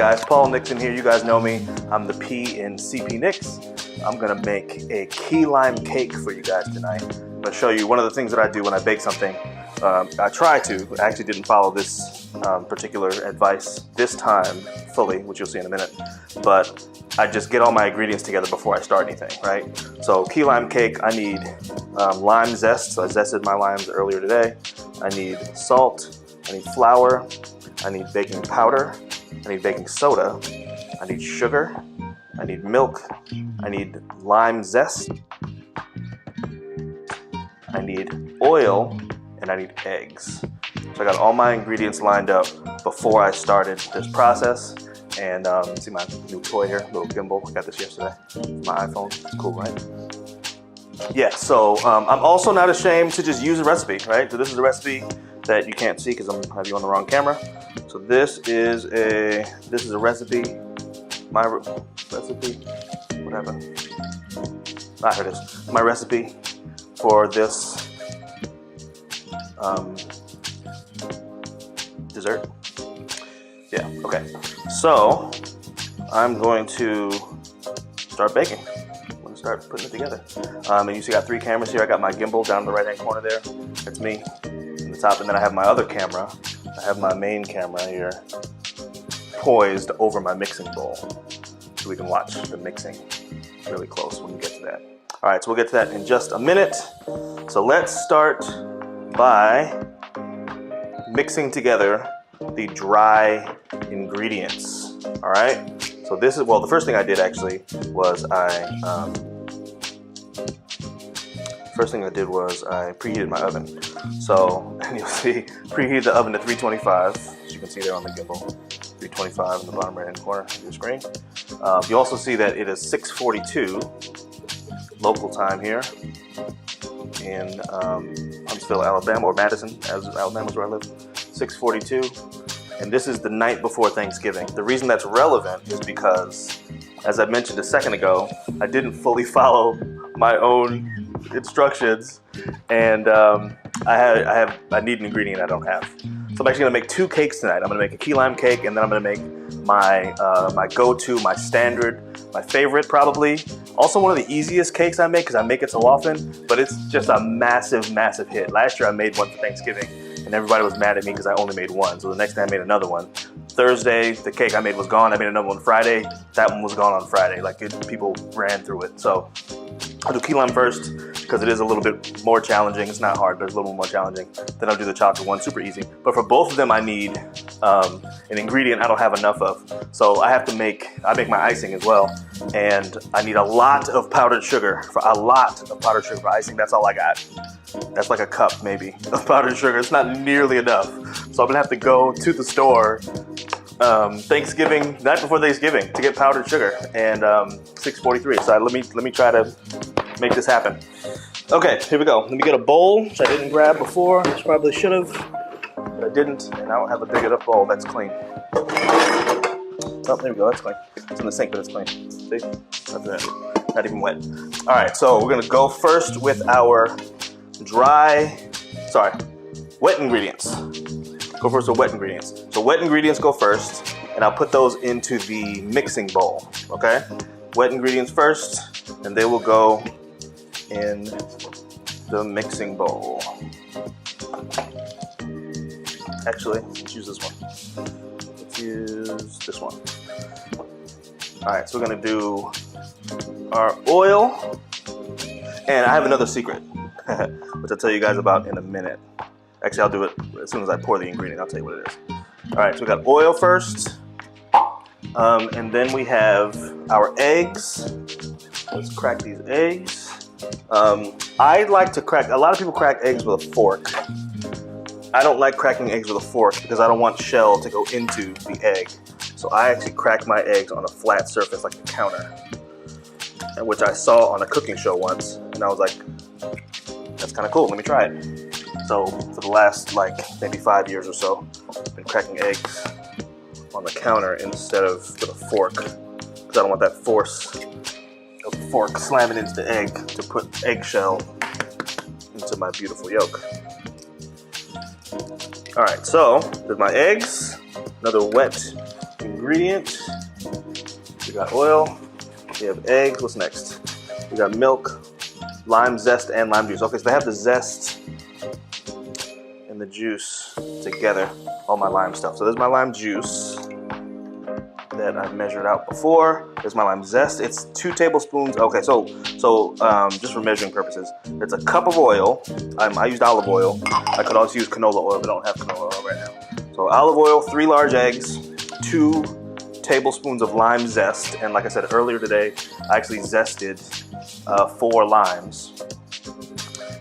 guys, Paul Nixon here. You guys know me. I'm the P in CP Nix. I'm gonna make a key lime cake for you guys tonight. I'm gonna show you one of the things that I do when I bake something. I actually didn't follow this particular advice this time fully, which you'll see in a minute, but I just get all my ingredients together before I start anything, right? So key lime cake, I need lime zest, so I zested my limes earlier today. I need salt, I need flour, I need baking powder, I need baking soda, I need sugar, I need milk, I need lime zest, I need oil, and I need eggs. So I got all my ingredients lined up before I started this process. And see my new toy here, little gimbal. I got this yesterday, my iPhone. It's cool, right? Yeah, so I'm also not ashamed to just use a recipe, right? So this is a recipe that you can't see because I'm have you on the wrong camera. So this is a recipe, my recipe, what happened? Ah, here it is. My recipe for this dessert. Yeah, okay. So I'm going to start baking. I'm going to start putting it together. And you see I got 3 cameras here. I got my gimbal down in the right-hand corner there. That's me in the top. And then I have my other camera. I have my main camera here poised over my mixing bowl. So we can watch the mixing really close when we get to that. All right, so we'll get to that in just a minute. So let's start by mixing together the dry ingredients. All right, so this is, well, the first thing I did actually was I preheated my oven. So, and you'll see, preheated the oven to 325, as you can see there on the gimbal, 325 in the bottom right hand corner of your screen. You also see that it is 6:42 local time here in Huntsville, Alabama, or Madison, as Alabama is where I live. 6:42, and this is the night before Thanksgiving. The reason that's relevant is because, as I mentioned a second ago, I didn't fully follow my own instructions, and I need an ingredient I don't have. So I'm actually gonna make 2 cakes tonight. I'm gonna make a key lime cake, and then I'm gonna make my my go-to, my standard, my favorite probably. Also one of the easiest cakes I make because I make it so often, but it's just a massive, massive hit. Last year I made one for Thanksgiving, and everybody was mad at me because I only made one. So the next day I made another one. Thursday, the cake I made was gone. I made another one Friday. That one was gone on Friday. People ran through it. So I'll do key lime first because it is a little bit more challenging. It's not hard, but it's a little more challenging. Then I'll do the chocolate one, super easy. But for both of them, I need an ingredient I don't have enough of. So I make my icing as well. And I need a lot of powdered sugar for icing. That's all I got. That's like a cup maybe of powdered sugar. It's not nearly enough. So I'm gonna have to go to the store night before Thanksgiving to get powdered sugar, and 6:43. So let me try to make this happen. Okay, here we go. Let me get a bowl, which I didn't grab before. I probably should have, but I didn't, and I don't have a big enough bowl that's clean. Oh, there we go, that's clean. It's in the sink, but it's clean. See? Not even wet. All right, so we're gonna go first with our wet ingredients. Go first with wet ingredients. So wet ingredients go first, and I'll put those into the mixing bowl, okay? Wet ingredients first, and they will go in the mixing bowl. Actually, let's use this one. Let's use this one. All right, so we're gonna do our oil, and I have another secret, which I'll tell you guys about in a minute. Actually, I'll do it as soon as I pour the ingredient. I'll tell you what it is. All right, so we got oil first, and then we have our eggs. Let's crack these eggs. I like to crack, a lot of people crack eggs with a fork. I don't like cracking eggs with a fork because I don't want shell to go into the egg. So I actually crack my eggs on a flat surface like a counter, which I saw on a cooking show once, and I was like, that's kind of cool, let me try it. So for the last maybe 5 years or so, I've been cracking eggs on the counter instead of with a fork, because I don't want that force of the fork slamming into the egg to put eggshell into my beautiful yolk. All right, so there's my eggs, another wet ingredient ingredient. We got oil. We have eggs. What's next? We got milk, lime zest, and lime juice. Okay, so they have the zest and the juice together, all my lime stuff. So there's my lime juice that I measured out before. There's my lime zest. It's 2 tablespoons. Okay, so just for measuring purposes, it's a cup of oil. I used olive oil. I could also use canola oil, but I don't have canola oil right now. So olive oil, 3 large eggs, 2 tablespoons of lime zest. And like I said earlier today, I actually zested 4 limes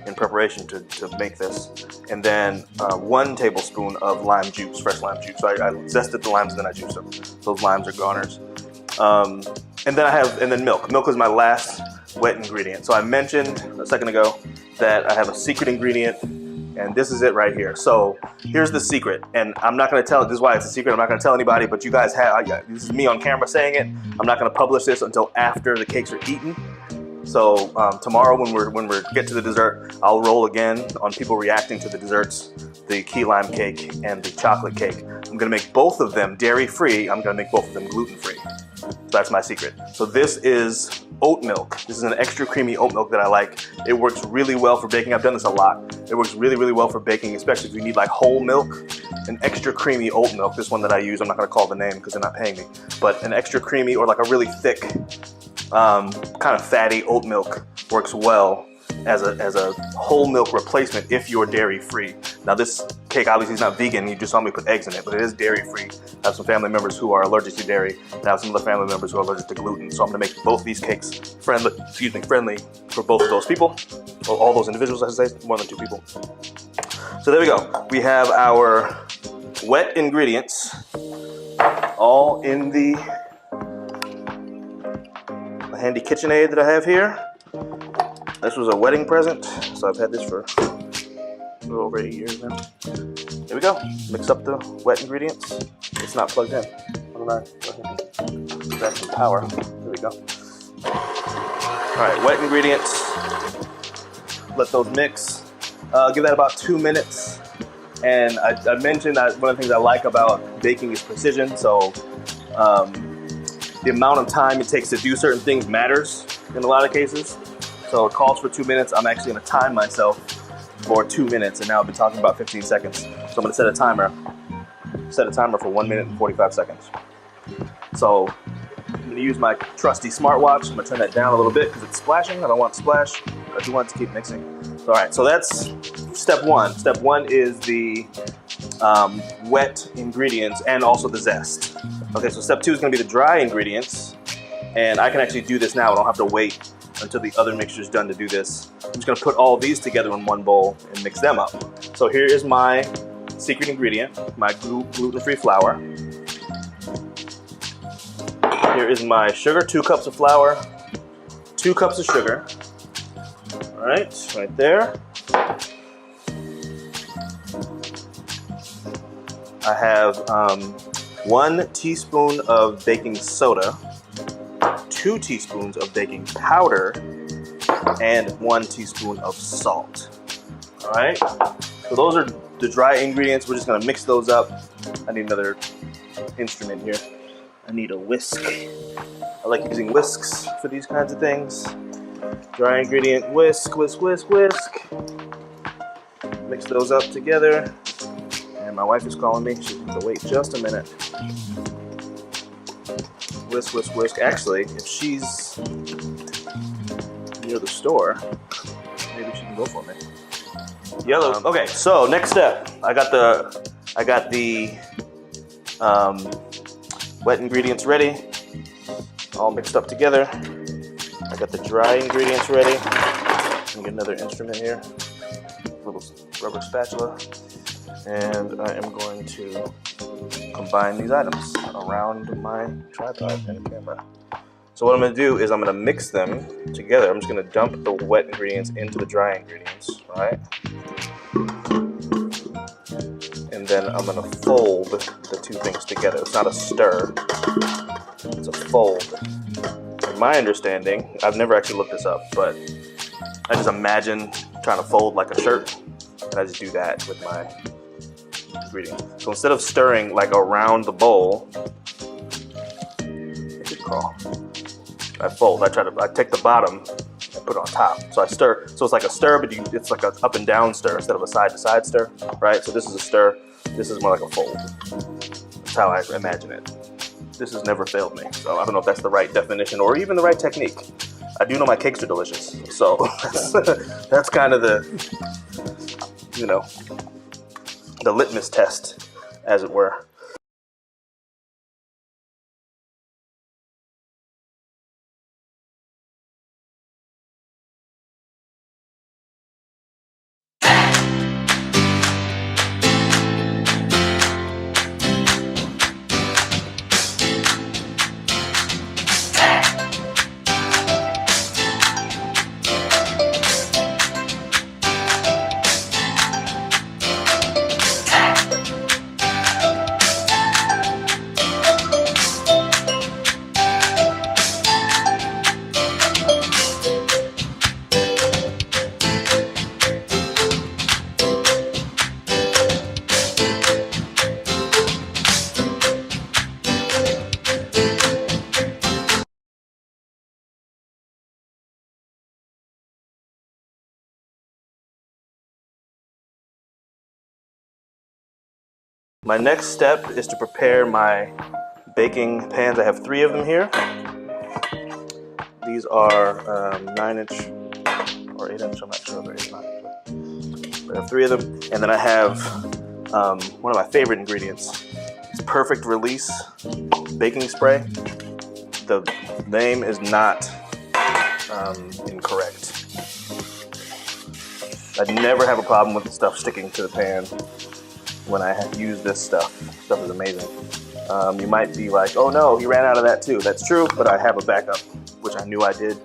in preparation to make this. And then 1 tablespoon of lime juice, fresh lime juice. So I zested the limes and then I juiced them. Those limes are garners. And then milk. Milk is my last wet ingredient. So I mentioned a second ago that I have a secret ingredient, and this is it right here. So here's the secret, and I'm not going to tell. This is why it's a secret. I'm not going to tell anybody, but you guys have. This is me on camera saying it. I'm not going to publish this until after the cakes are eaten. So tomorrow when we get to the dessert, I'll roll again on people reacting to the desserts, the key lime cake and the chocolate cake. I'm gonna make both of them dairy-free. I'm gonna make both of them gluten-free. So that's my secret. So this is oat milk. This is an extra creamy oat milk that I like. It works really well for baking. I've done this a lot. It works really, really well for baking, especially if you need like whole milk. An extra creamy oat milk, this one that I use, I'm not gonna call the name because they're not paying me, but an extra creamy or like a really thick, kind of fatty oat milk works well as a whole milk replacement if you're dairy free. Now this cake obviously is not vegan, you just saw me put eggs in it, but it is dairy free. I have some family members who are allergic to dairy, and I have some other family members who are allergic to gluten, so I'm gonna make both these cakes friendly for both of those people, or all those individuals, I should say, more than 2 people. So there we go. We have our wet ingredients all in the handy KitchenAid that I have here. This was a wedding present, so I've had this for a little over 8 years now. There we go. Mix up the wet ingredients. It's not plugged in. What did I grab some power? There we go. All right, wet ingredients. Let those mix. Give that about 2 minutes. And I mentioned that one of the things I like about baking is precision. So the amount of time it takes to do certain things matters in a lot of cases. So it calls for 2 minutes. I'm actually gonna time myself for 2 minutes, and now I've been talking about 15 seconds. So I'm gonna set a timer for 1 minute and 45 seconds. So I'm gonna use my trusty smartwatch. I'm gonna turn that down a little bit because it's splashing. I don't want it to splash. I do want it to keep mixing. So, all right, so that's step 1. Step 1 is the wet ingredients and also the zest. Okay, so step 2 is gonna be the dry ingredients. And I can actually do this now. I don't have to wait until the other mixture is done to do this. I'm just gonna put all these together in one bowl and mix them up. So here is my secret ingredient, my gluten-free flour. Here is my sugar, 2 cups of flour, 2 cups of sugar. All right there. I have 1 teaspoon of baking soda, 2 teaspoons of baking powder, and 1 teaspoon of salt. All right, so those are the dry ingredients. We're just gonna mix those up. I need another instrument here. I need a whisk. I like using whisks for these kinds of things. Dry ingredient, whisk, whisk, whisk, whisk. Mix those up together. And my wife is calling me. She's going to wait just a minute. Whisk, whisk, whisk. Actually, if she's near the store, maybe she can go for me. Yellow. Okay, so next step. I got the wet ingredients ready, all mixed up together. I got the dry ingredients ready. Let me get another instrument here, a little rubber spatula, and I am going to combine these items around my tripod and camera. So what I'm going to do is I'm going to mix them together. I'm just going to dump the wet ingredients into the dry ingredients, right? And then I'm going to fold the 2 things together. It's not a stir, it's a fold. In my understanding, I've never actually looked this up, but I just imagine trying to fold like a shirt, and I just do that with my ingredients. So instead of stirring like around the bowl, crawl. I fold. I take the bottom and put it on top. So I stir. So it's like a stir, but it's like an up and down stir instead of a side to side stir, right? So this is a stir. This is more like a fold. That's how I imagine it. This has never failed me. So I don't know if that's the right definition or even the right technique. I do know my cakes are delicious. So that's kind of the, you know, the litmus test, as it were. My next step is to prepare my baking pans. I have 3 of them here. These are 9-inch or 8-inch, I'm not sure, they're 8 9. But I have 3 of them. And then I have one of my favorite ingredients. It's Perfect Release baking spray. The name is not incorrect. I never have a problem with the stuff sticking to the pan when I use this stuff. This stuff is amazing. You might be like, oh no, he ran out of that too. That's true, but I have a backup, which I knew I did.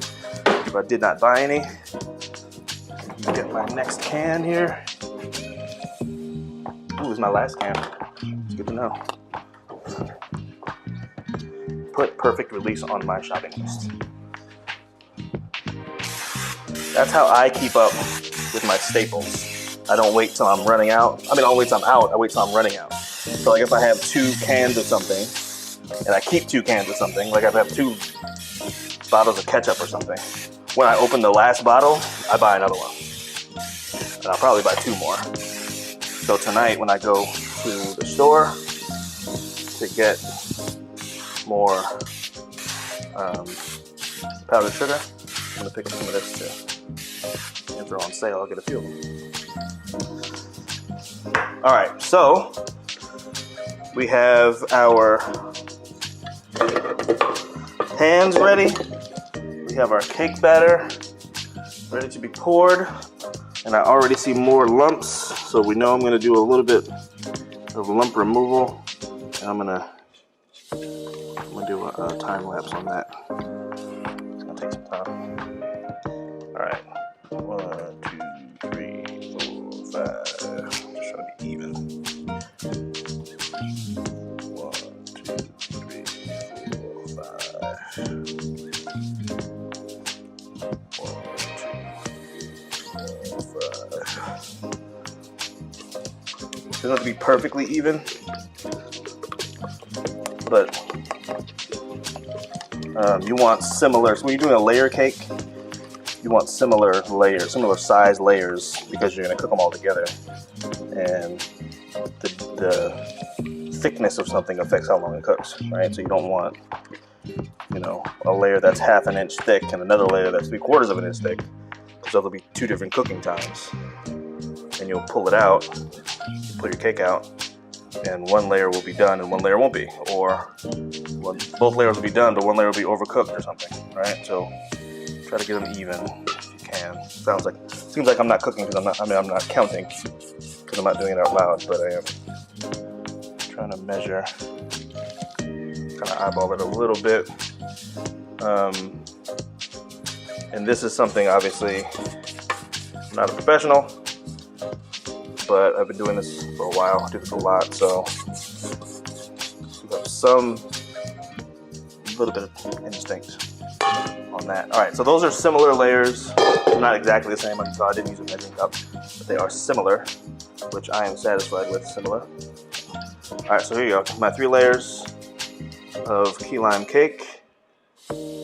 If I did not buy any, get my next can here. Ooh, it's my last can. It's good to know. Put Perfect Release on my shopping list. That's how I keep up with my staples. I don't wait till I'm running out. I mean, I don't wait till I'm out. I wait till I'm running out. So like if I have 2 cans of something, and I keep 2 cans of something, like if I have 2 bottles of ketchup or something, when I open the last bottle, I buy another one. And I'll probably buy 2 more. So tonight when I go to the store to get more powdered sugar, I'm gonna pick up some of this too. If they're on sale, I'll get a few of them. All right, so we have our pans ready. We have our cake batter ready to be poured. And I already see more lumps, so we know I'm gonna do a little bit of lump removal. And I'm gonna do a time lapse on that. It's gonna take some time. All right, 1, 2, 3, 4, 5. Just trying to be even. 1, 2, 3, 4, 5. 1, 2, 4, 5. It doesn't have to be perfectly even, but you want similar. So when you're doing a layer cake, you want similar layers, similar size layers, because you're going to cook them all together. And the thickness of something affects how long it cooks, right? So you don't want, you know, a layer that's 1/2 inch thick and another layer that's 3/4 of an inch thick, because those will be 2 different cooking times. And you'll pull it out, you pull your cake out, and one layer will be done and one layer won't be. Or both layers will be done, but one layer will be overcooked or something, right? So try to get them even if you can. Seems like I'm not cooking because I'm not counting because I'm not doing it out loud, but I am trying to measure, kind of eyeball it a little bit. And this is something, obviously, I'm not a professional, but I've been doing this for a while. I do this a lot, so you have some little bit of instinct on that. All right, so those are similar layers. They're not exactly the same, so I didn't use a measuring cup, but they are similar, which I am satisfied with. Similar. All right, so here you go. My 3 layers of key lime cake.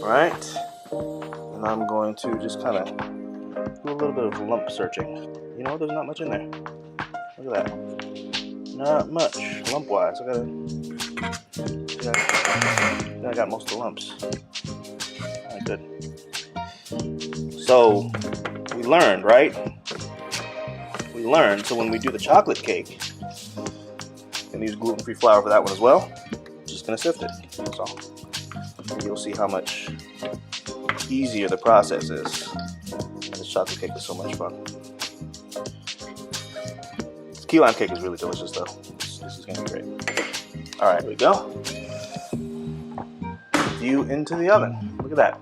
All right, and I'm going to just kind of do a little bit of lump searching. You know, there's not much in there. Look at that. Not much lump-wise. I got most of the lumps. All right, good. So we learned, right? We learned. So when we do the chocolate cake, and use gluten-free flour for that one as well. Just gonna sift it. That's all. And you'll see how much easier the process is. And this chocolate cake is so much fun. This key lime cake is really delicious, though. This is gonna be great. All right, here we go. View into the oven. Look at that.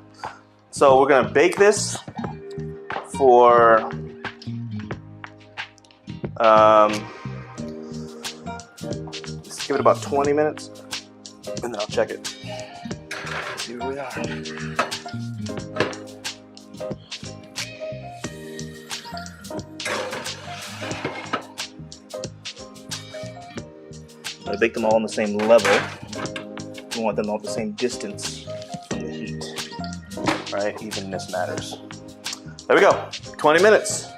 So we're gonna bake this for let's give it about 20 minutes, and then I'll check it. Let's see where we are. I bake them all on the same level. We want them all at the same distance from the heat. Right? Evenness matters. There we go. 20 minutes.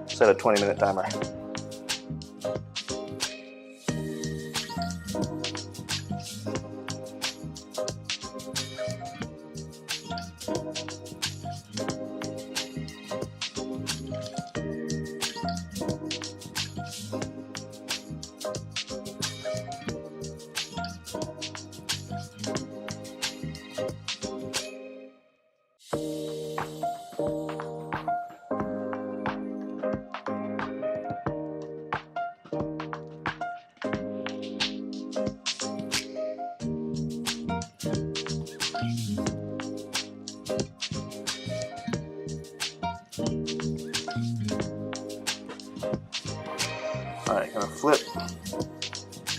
Set a 20-minute timer. All right, gonna flip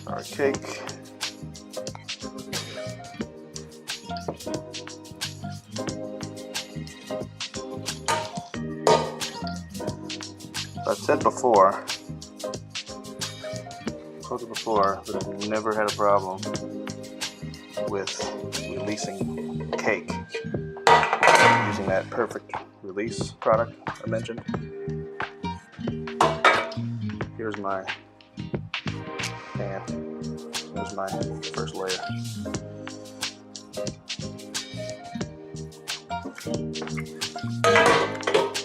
our cake. I've said before, told you before, that I've never had a problem with releasing cake using that perfect release product I mentioned. Here's my pan. Here's my first layer.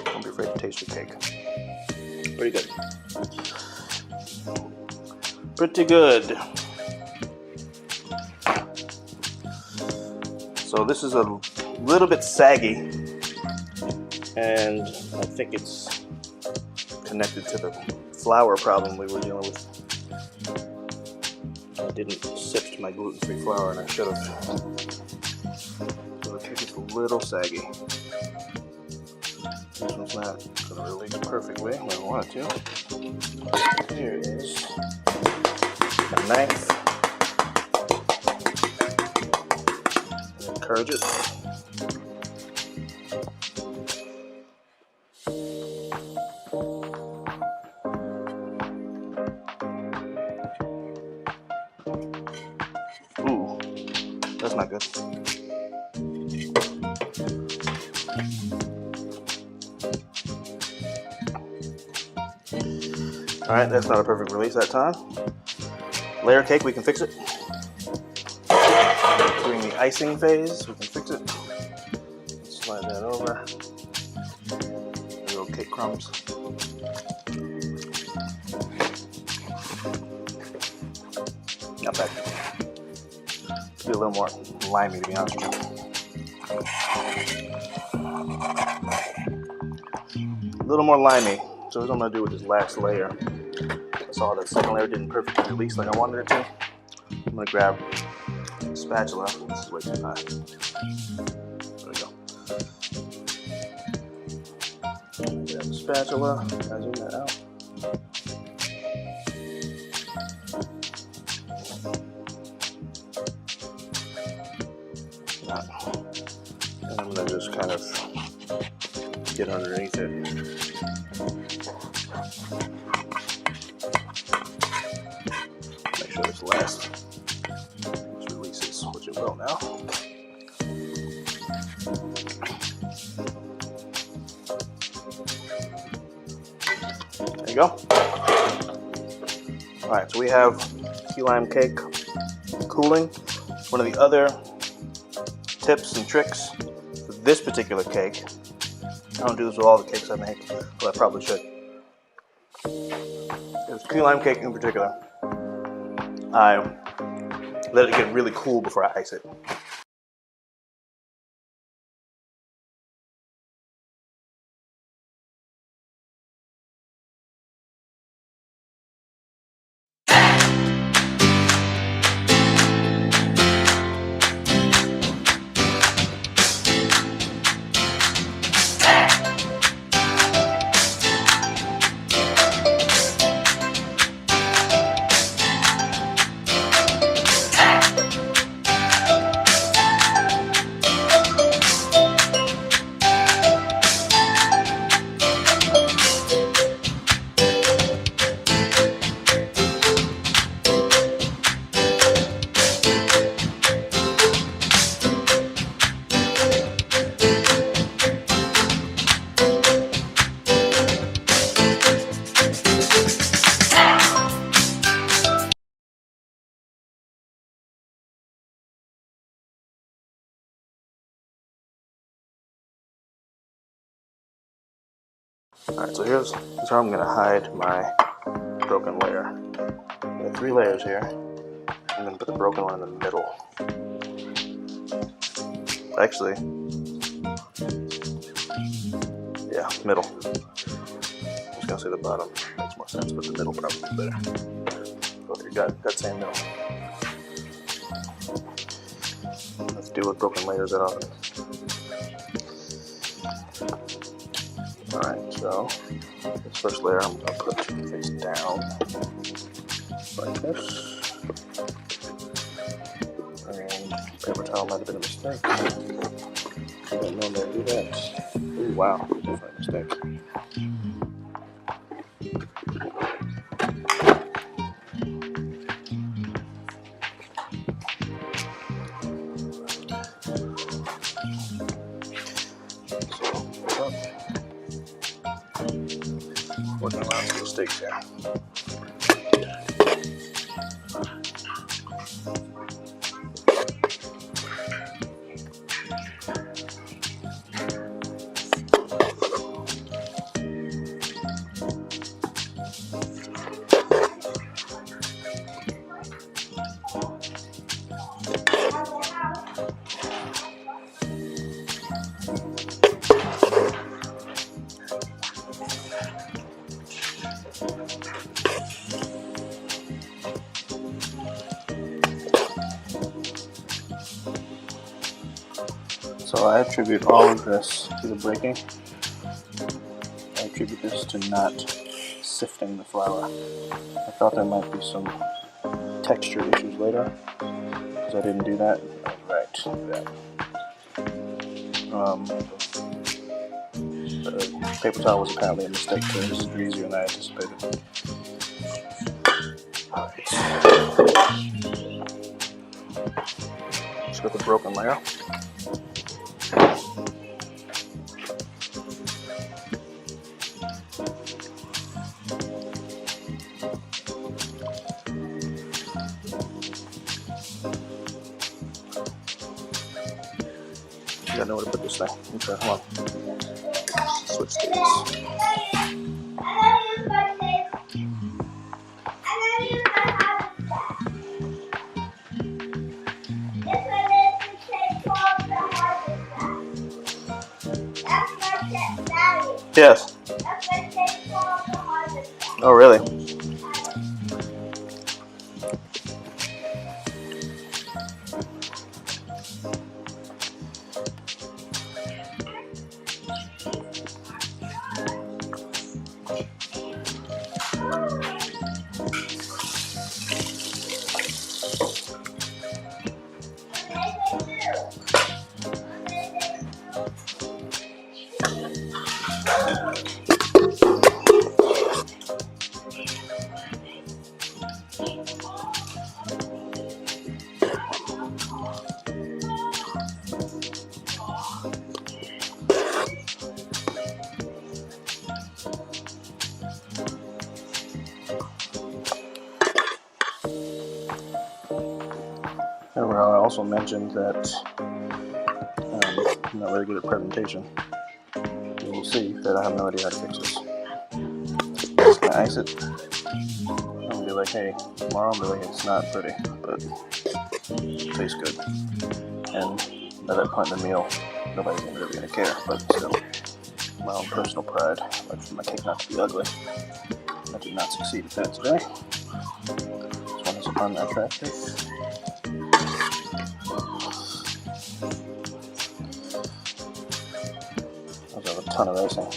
Don't be afraid to taste your cake. Pretty good. Pretty good. So this is a little bit saggy, and I think it's connected to the flour problem we were dealing with. I didn't sift my gluten-free flour, and I should have. So the cake is a little saggy. This one's not going to release perfectly when I want it to. Here is a knife. And encourage it. Ooh, that's not good. All right, that's not a perfect release that time. Layer cake, we can fix it. During the icing phase, we can fix it. Slide that over. Little cake crumbs. Not bad. Be a little more limey, to be honest with you. A little more limey. So here's what I'm gonna do with this last layer. I saw the second layer didn't perfectly release like I wanted it to. I'm gonna grab a spatula. This is way too high. There we go. Grab the spatula, zoom that out. And I'm gonna just kind of get underneath it. Make sure this lasts. This releases, which it will now. go. All right, so we have key lime cake cooling. One of the other tips and tricks for this particular cake, I don't do this with all the cakes I make, but I probably should. It's key lime cake in particular. I let it get really cool before I ice it. Alright, so here's how I'm going to hide my broken layer. I have 3 layers here. I'm going to put the broken one in the middle. Actually, yeah, middle. I was going to say the bottom. Makes more sense, but the middle probably is better. Go with your gut saying middle. Let's deal with broken layers that often. Alright, so this first layer I'm going to put face down like this. And paper towel might have been a mistake. I didn't normally do that. Ooh, wow, definitely a mistake. Working around some mistakes here. So I attribute all of this to the breaking. I attribute this to not sifting the flour. I thought there might be some texture issues later, because I didn't do that. Right, the paper towel was apparently a mistake too. This is easier than I anticipated. Alright. Let's get the broken layer. I know where to put this thing. Okay, hold on. Switch these. Yes. Oh, really? remember how I also mentioned that I'm not very good at presentation. You will see that I have no idea how to fix this. I'm just gonna ice it. I'm gonna be like, hey, tomorrow I'm gonna be like, it's not pretty, but it tastes good. And at that point in the meal, nobody's really gonna care, but still, my own personal pride, I'd like for my cake not to be ugly. I did not succeed at that today. This one is unattractive. Those have a ton of icing.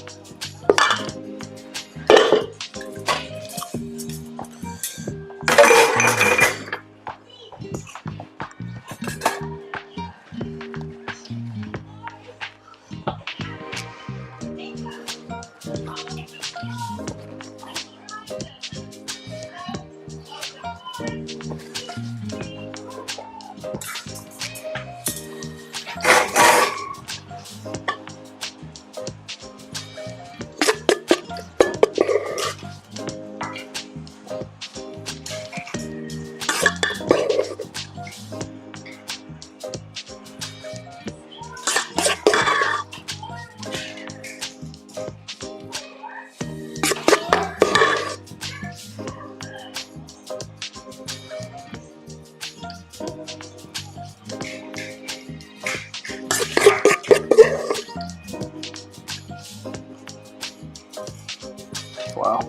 Wow,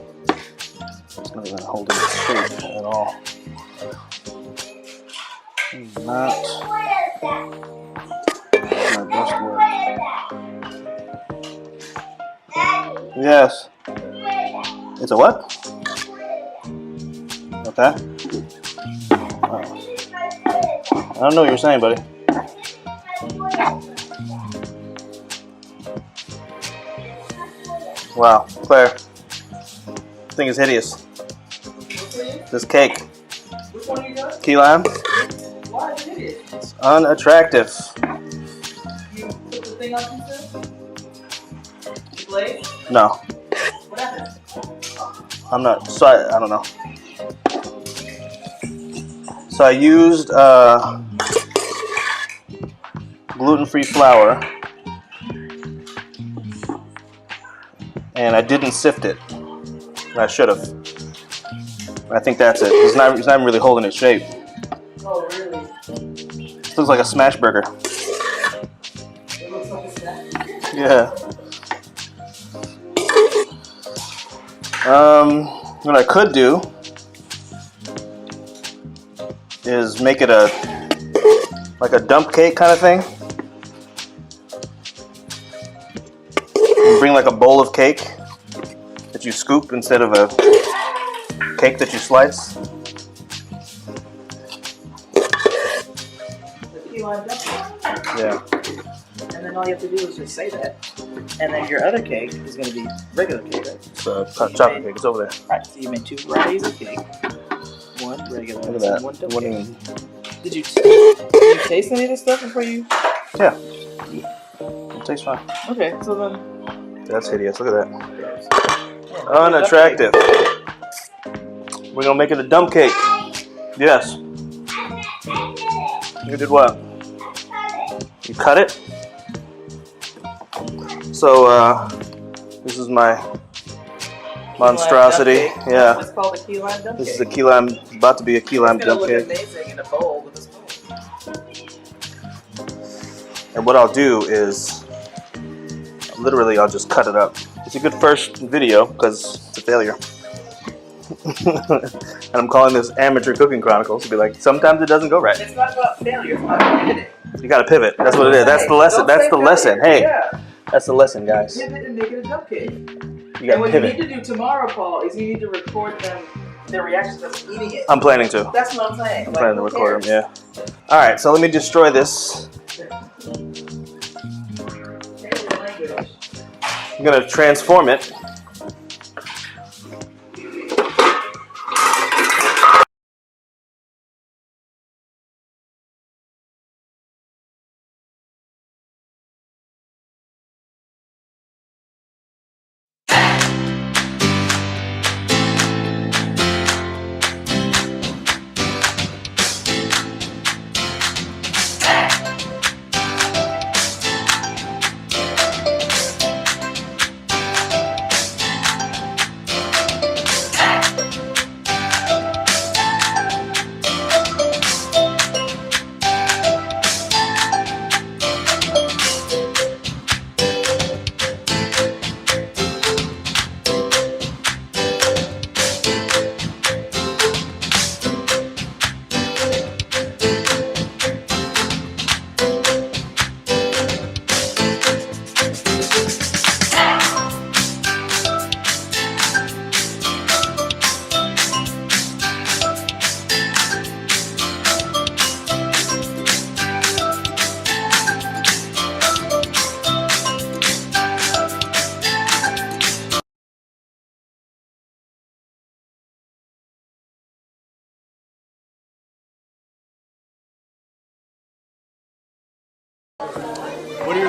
it's not even holding its shape at all. Not my best work. Yes. It's a what? Okay. I don't know what you're saying, buddy. Wow, Claire. This thing is hideous. This cake. Which one you got? Key lime. Why is it hideous? It's unattractive. You put the thing on pizza? The blade? No, What happened? I'm not. So I don't know. So I used gluten-free flour, and I didn't sift it. I should have. I think that's it. It's not even really holding its shape. Oh, really? This looks like a smash burger. It looks like a snack. Yeah. What I could do is make it like a dump cake kind of thing. And bring like a bowl of cake that you scoop instead of a cake that you slice. The key lime dumpling. Yeah. And then all you have to do is just say that. And then your other cake is going to be regular cake, right? It's chocolate cake. It's over there. Right, so you made 2 varieties of cake. One regular Look at and one that. dump What do cake. you mean? Did you taste any of this stuff before you? Yeah. It tastes fine. Okay, so then. That's hideous. Look at that. Unattractive. We're gonna make it a dump cake. Yes. You did what? You cut it? So this is my monstrosity. Yeah. It's called a key lime dump cake. This is a key lime, about to be a key lime It's gonna dump look cake. amazing in a bowl with a spoon. And what I'll do is, literally, I'll just cut it up. It's a good first video because it's a failure. And I'm calling this Amateur Cooking Chronicles to be like, sometimes it doesn't go right. It's not about failure, it's about pivoting. You gotta pivot. That's what it is. That's the lesson. That's the lesson. Hey, Yeah. that's the lesson, guys. Pivot and make it a dump cake. You And gotta what pivot. you need to do tomorrow, Paul, is you need to record them, their reactions of eating it. I'm planning to. That's what I'm saying. I'm planning to record them. Yeah. All right. So let me destroy this. I'm gonna transform it.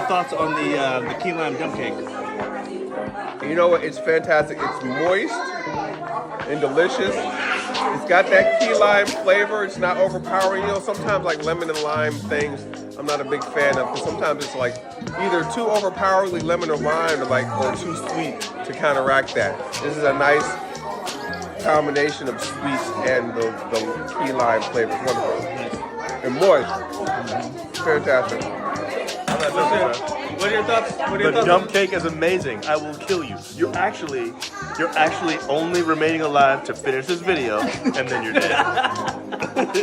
your thoughts on the key lime dump cake? You know what? It's fantastic. It's moist and delicious. It's got that key lime flavor. It's not overpowering. You know, sometimes like lemon and lime things, I'm not a big fan of because sometimes it's like either too overpoweringly lemon or lime or too sweet to counteract that. This is a nice combination of sweets and the key lime flavor. It's wonderful. And moist. Fantastic. What are your thoughts? The dump cake is amazing. I will kill you. You're actually only remaining alive to finish this video, and then you're dead. I've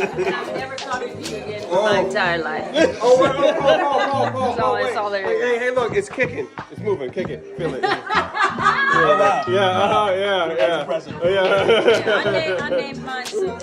never talked to you again in my entire life. Oh, It's all there. Hey, look, it's kicking. It's moving. Kick it. Feel it. Oh, wow. Yeah. That's impressive. Yeah. I named mine soon.